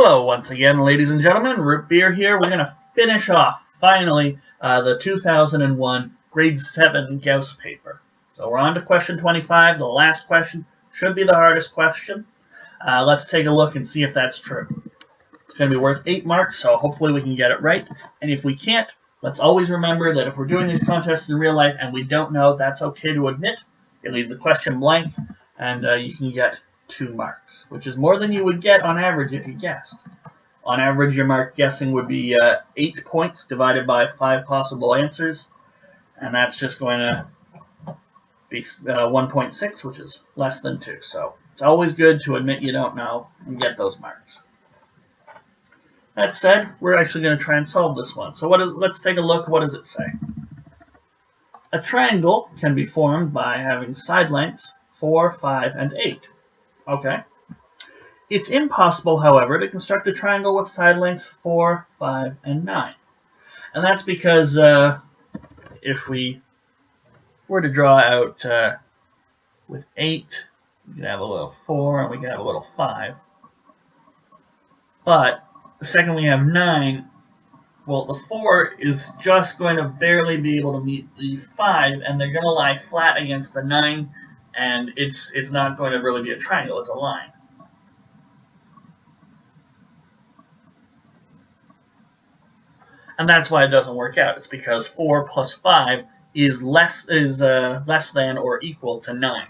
Hello once again, ladies and gentlemen. Root Beer here. We're going to finish off, finally, the 2001 Grade 7 Gauss paper. So we're on to question 25. The last question should be the hardest question. Let's take a look and see if that's true. It's going to be worth 8 marks, so hopefully we can get it right. And if we can't, let's always remember that if we're doing these contests in real life and we don't know, that's okay to admit. You leave the question blank, and you can get 2 marks, which is more than you would get on average if you guessed. On average, your mark guessing would be 8 points divided by 5 possible answers, and that's just going to be 1.6, which is less than 2. So it's always good to admit you don't know and get those marks. That said, we're actually going to try and solve this one. So let's take a look. What does it say? A triangle can be formed by having side lengths 4, 5, and 8. Okay. It's impossible, however, to construct a triangle with side lengths 4, 5, and 9. And that's because if we were to draw out with 8, we could have a little 4 and we could have a little 5. But the second we have 9, well, the 4 is just going to barely be able to meet the 5, and they're going to lie flat against the 9, and it's not going to really be a triangle, it's a line. And that's why it doesn't work out. It's because 4 plus 5 is less than or equal to 9.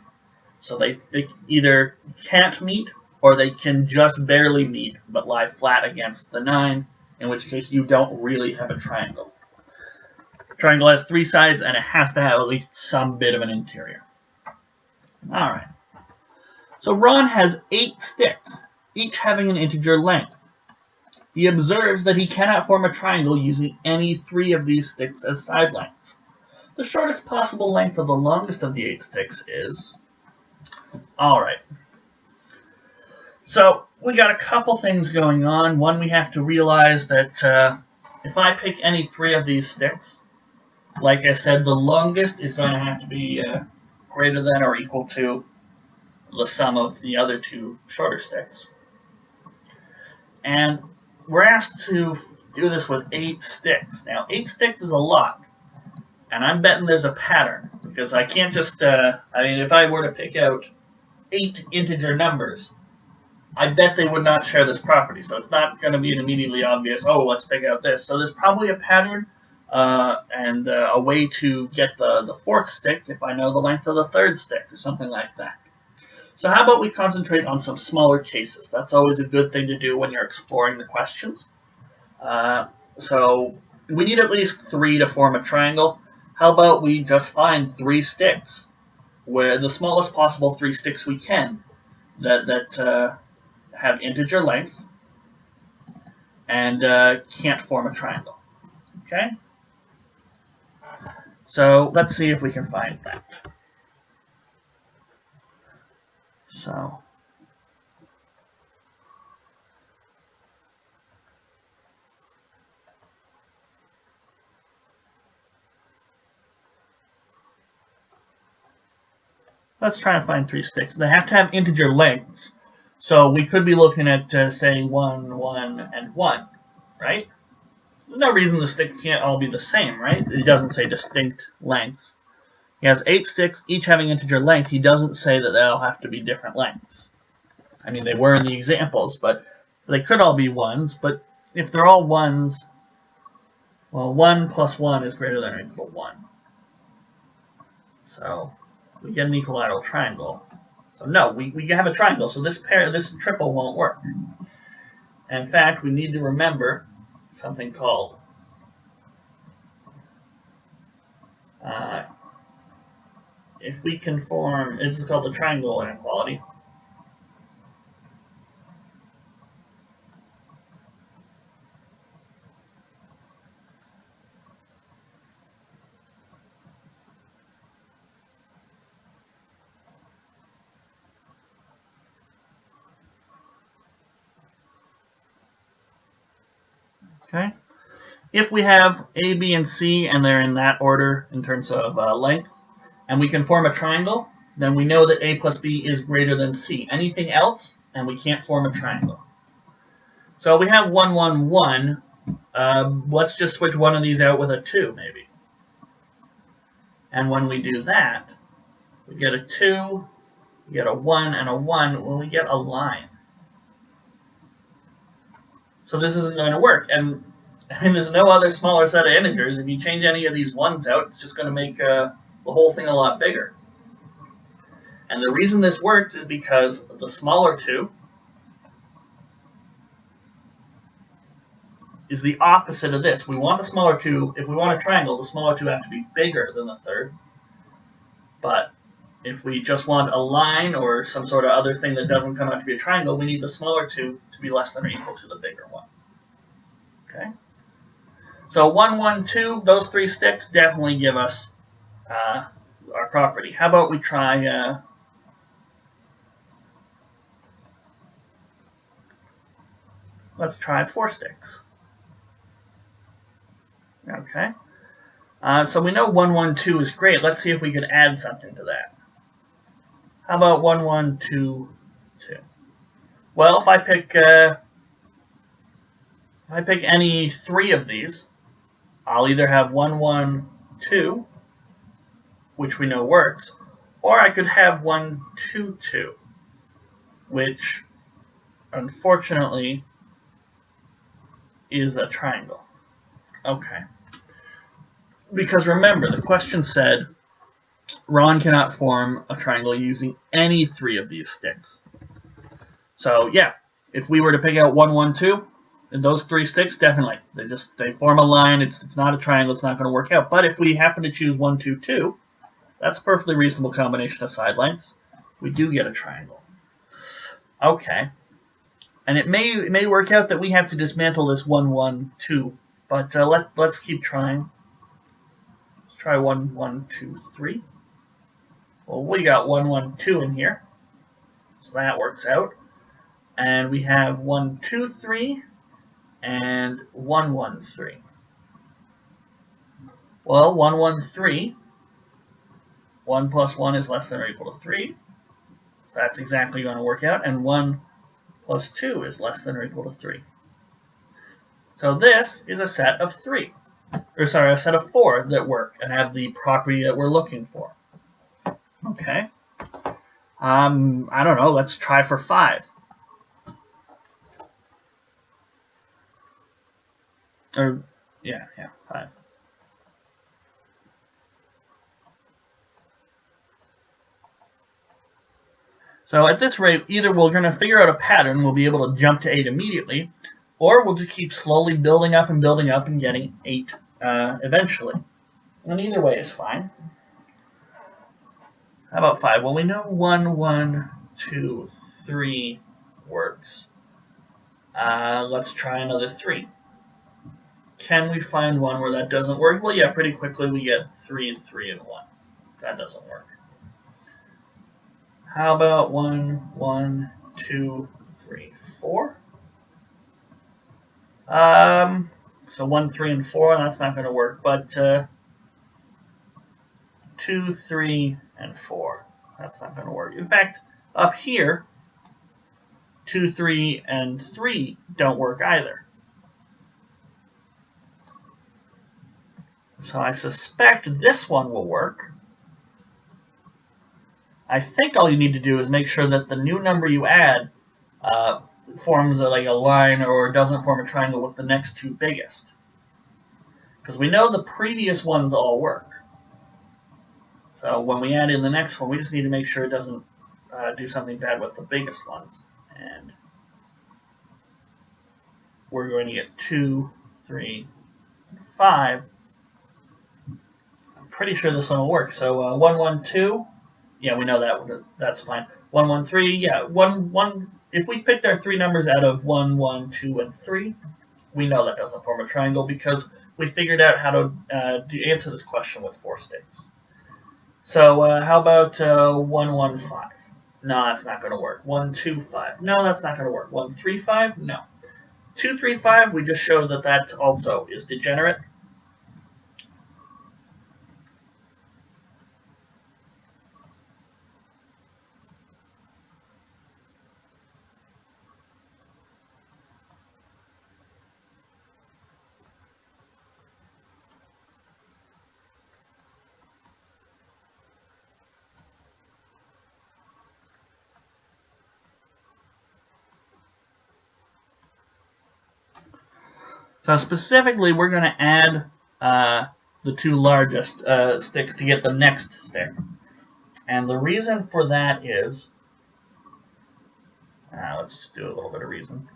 So they either can't meet or they can just barely meet but lie flat against the 9, in which case you don't really have a triangle. The triangle has 3 sides and it has to have at least some bit of an interior. Alright. So Ron has 8 sticks, each having an integer length. He observes that he cannot form a triangle using any 3 of these sticks as side lengths. The shortest possible length of the longest of the 8 sticks is... Alright. So we got a couple things going on. One, we have to realize that if I pick any 3 of these sticks, like I said, the longest is going to have to be greater than or equal to the sum of the other 2 shorter sticks. And we're asked to do this with 8 sticks. Now, 8 sticks is a lot, and I'm betting there's a pattern, because I can't just, if I were to pick out 8 integer numbers, I bet they would not share this property, so it's not going to be an immediately obvious, oh, let's pick out this. So there's probably a pattern and a way to get the 4th stick if I know the length of the 3rd stick or something like that. So how about we concentrate on some smaller cases? That's always a good thing to do when you're exploring the questions. So we need at least 3 to form a triangle. How about we just find 3 sticks, where the smallest possible 3 sticks we can that have integer length and can't form a triangle. Okay? So let's see if we can find that. So let's try and find 3 sticks. They have to have integer lengths. So we could be looking at, say, 1, 1, and 1, right? There's no reason the sticks can't all be the same, right? He doesn't say distinct lengths. He has 8 sticks, each having integer length. He doesn't say that they'll have to be different lengths. I mean, they were in the examples, but they could all be 1s. But if they're all 1s, well, 1 plus 1 is greater than or equal to 1. So we get an equilateral triangle. So no, we have a triangle, so this triple won't work. And in fact, we need to remember something called if we can form, this is called the triangle inequality. Okay. If we have A, B, and C, and they're in that order in terms of length, and we can form a triangle, then we know that A plus B is greater than C. Anything else, and we can't form a triangle. So we have 1, 1, 1. Let's just switch one of these out with a 2, maybe. And when we do that, we get a 2, we get a 1, and a 1 when we get a line. So this isn't going to work. And there's no other smaller set of integers. If you change any of these 1s out, it's just going to make the whole thing a lot bigger. And the reason this works is because the smaller 2 is the opposite of this. We want the smaller 2, if we want a triangle, the smaller 2 have to be bigger than the third. But if we just want a line or some sort of other thing that doesn't come out to be a triangle, we need the smaller 2 to be less than or equal to the bigger one. Okay? So 1, 1, 2, those 3 sticks definitely give us our property. How about we try... let's try 4 sticks. Okay. So we know 1, 1, 2 is great. Let's see if we could add something to that. How about 1, 1, 2, 2? Well, if I pick any 3 of these, I'll either have 1, 1, 2, which we know works, or I could have 1, 2, 2, which unfortunately is a triangle. Okay. Because remember, the question said Ron cannot form a triangle using any 3 of these sticks. So yeah, if we were to pick out 1, 1, 2, and those 3 sticks, definitely. They form a line, it's not a triangle, it's not going to work out. But if we happen to choose 1, 2, 2, that's a perfectly reasonable combination of side lengths. We do get a triangle. Okay. And it may work out that we have to dismantle this 1, 1, 2, but let's keep trying. Let's try 1, 1, 2, 3. Well, we got 1, 1, 2 in here, so that works out. And we have 1, 2, 3, and 1, 1, 3. Well, 1, 1, 3. 1 plus 1 is less than or equal to 3. So that's exactly going to work out. And 1 plus 2 is less than or equal to 3. So this is a set of 3. Or sorry, a set of 4 that work and have the property that we're looking for. Okay. I don't know. Let's try for 5. Or, yeah, 5. So at this rate, either we're going to figure out a pattern, we'll be able to jump to 8 immediately, or we'll just keep slowly building up and getting 8 eventually. And either way is fine. How about 5? Well, we know 1, 1, 2, 3 works. Let's try another 3. Can we find one where that doesn't work? Well, yeah, pretty quickly we get 3, 3, and 1. That doesn't work. How about 1, 1, 2, 3, 4? So 1, 3, and 4, that's not going to work, but 2, 3, and 4, that's not going to work. In fact, up here, 2, 3, and 3 don't work either. So I suspect this one will work. I think all you need to do is make sure that the new number you add forms like a line or doesn't form a triangle with the next 2 biggest. Because we know the previous ones all work. So when we add in the next one, we just need to make sure it doesn't do something bad with the biggest ones. And we're going to get 2, 3, and 5. I'm pretty sure this one will work. So 1, 1, 2. Yeah, we know that. That's fine. 1, 1, 3. Yeah, 1, 1. If we picked our 3 numbers out of 1, 1, 2, and 3, we know that doesn't form a triangle because we figured out how to answer this question with 4 sticks. So how about 1, 1, 5? No, that's not going to work. 1, 2, 5. No, that's not going to work. 1, 3, 5? No. 2, 3, 5, we just showed that that also is degenerate. So specifically, we're going to add the two largest sticks to get the next stick. And the reason for that is, let's just do a little bit of reason.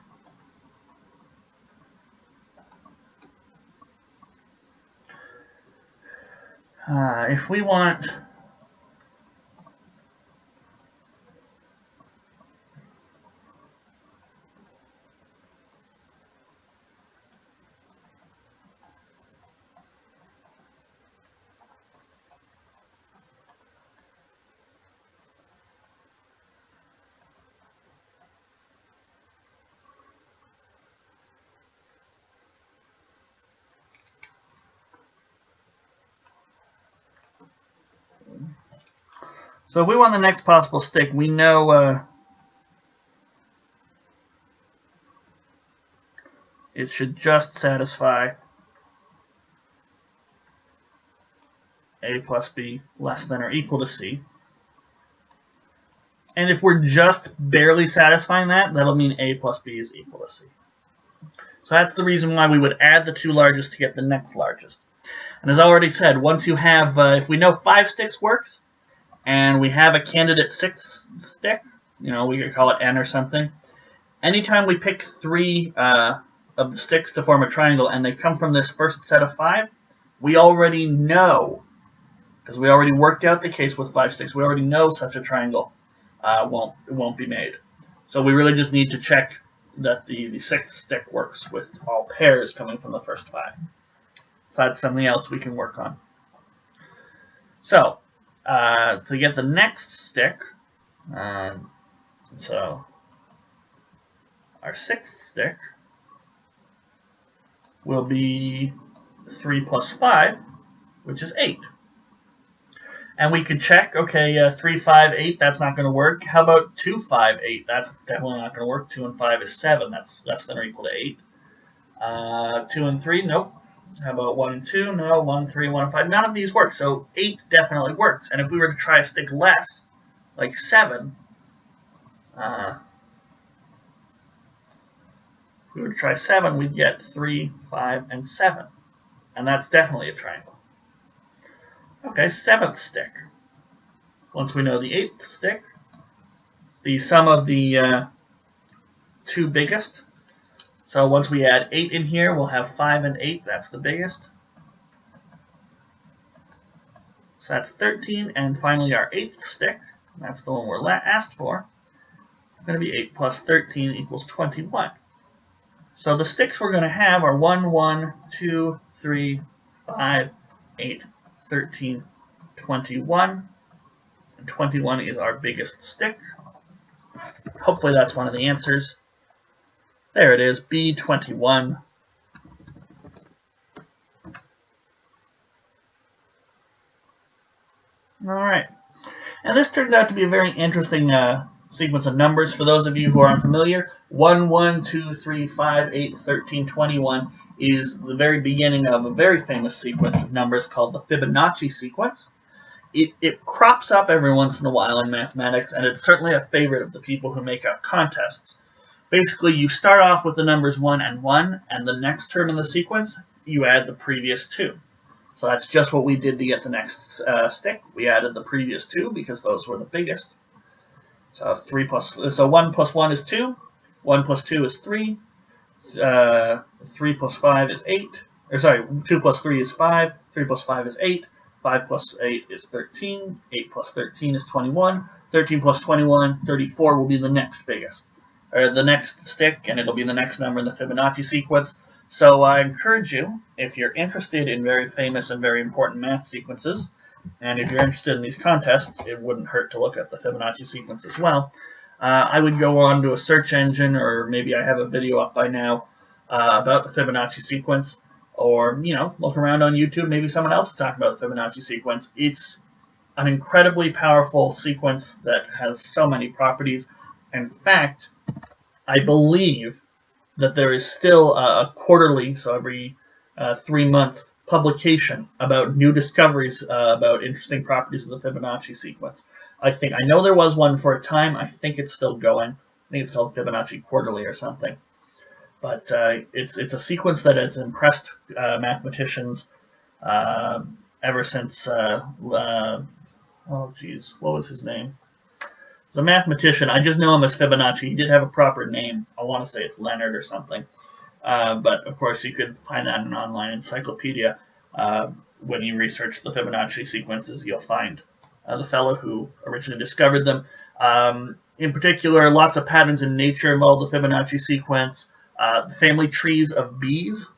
If we want So if we want the next possible stick, we know it should just satisfy A plus B less than or equal to C. And if we're just barely satisfying that, that'll mean A plus B is equal to C. So that's the reason why we would add the two largest to get the next largest. And as I already said, once you have, if we know 5 sticks works, and we have a candidate 6 stick, we could call it N or something. Anytime we pick 3 of the sticks to form a triangle and they come from this first set of 5, we already know, because we already worked out the case with 5 sticks, we already know such a triangle won't be made. So we really just need to check that the 6th stick works with all pairs coming from the first 5. So that's something else we can work on. So, to get the next stick, so our 6th stick will be 3 plus 5, which is 8. And we could check, okay, 3, 5, 8, that's not going to work. How about 2, 5, 8? That's definitely not going to work. 2 and 5 is 7. That's less than or equal to 8. 2 and 3, nope. How about 1 and 2? No. 1, 3, 1, and 5. None of these work, so 8 definitely works. And if we were to try a stick less, like 7, if we were to try 7, we'd get 3, 5, and 7. And that's definitely a triangle. Okay, 7th stick. Once we know the 8th stick, it's the sum of the 2 biggest. So once we add 8 in here, we'll have 5 and 8. That's the biggest. So that's 13. And finally, our 8th stick, that's the one we're asked for, it's going to be 8 plus 13 equals 21. So the sticks we're going to have are 1, 1, 2, 3, 5, 8, 13, 21. And 21 is our biggest stick. Hopefully that's one of the answers. There it is, B21. Alright. And this turns out to be a very interesting sequence of numbers. For those of you who are unfamiliar, 1, 1, 2, 3, 5, 8, 13, 21 is the very beginning of a very famous sequence of numbers called the Fibonacci sequence. It crops up every once in a while in mathematics, and it's certainly a favorite of the people who make up contests. Basically, you start off with the numbers 1 and 1, and the next term in the sequence, you add the previous 2. So that's just what we did to get the next stick. We added the previous 2 because those were the biggest. So 1 plus 1 is 2, 1 plus 2 is 3, 3 plus 5 is 8, 2 plus 3 is 5, 3 plus 5 is 8, 5 plus 8 is 13, 8 plus 13 is 21, 13 plus 21, 34 will be the next biggest, or the next stick, and it'll be the next number in the Fibonacci sequence. So I encourage you, if you're interested in very famous and very important math sequences, and if you're interested in these contests, it wouldn't hurt to look at the Fibonacci sequence as well. I would go on to a search engine, or maybe I have a video up by now about the Fibonacci sequence, or, look around on YouTube, maybe someone else talk about the Fibonacci sequence. It's an incredibly powerful sequence that has so many properties. In fact, I believe that there is still a quarterly, so every 3 months, publication about new discoveries about interesting properties of the Fibonacci sequence. I know there was one for a time. I think it's still going. I think it's called Fibonacci Quarterly or something. But it's a sequence that has impressed mathematicians ever since. Oh, geez, what was his name? He's a mathematician. I just know him as Fibonacci. He did have a proper name. I want to say it's Leonard or something. But of course, you could find that in an online encyclopedia. When you research the Fibonacci sequences, you'll find the fellow who originally discovered them. In particular, lots of patterns in nature involve the Fibonacci sequence. The family trees of bees.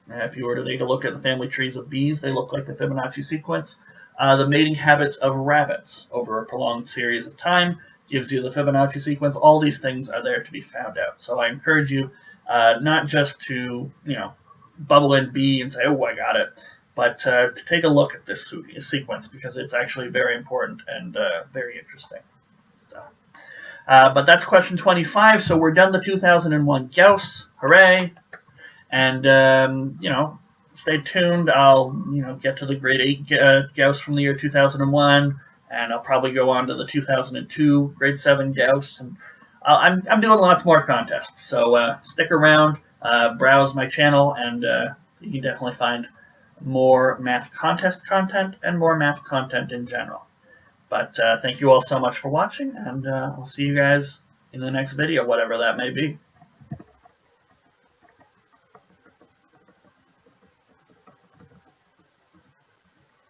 If you were to take a look at the family trees of bees, they look like the Fibonacci sequence. The mating habits of rabbits over a prolonged series of time gives you the Fibonacci sequence. All these things are there to be found out. So I encourage you not just to, bubble in B and say, oh, I got it, but to take a look at this sequence because it's actually very important and very interesting. So, but that's question 25. So we're done the 2001 Gauss. Hooray! And, stay tuned. I'll, get to the grade 8 Gauss from the year 2001, and I'll probably go on to the 2002 grade 7 Gauss. And I'm doing lots more contests, so stick around, browse my channel, and you can definitely find more math contest content and more math content in general. But thank you all so much for watching, and I'll see you guys in the next video, whatever that may be.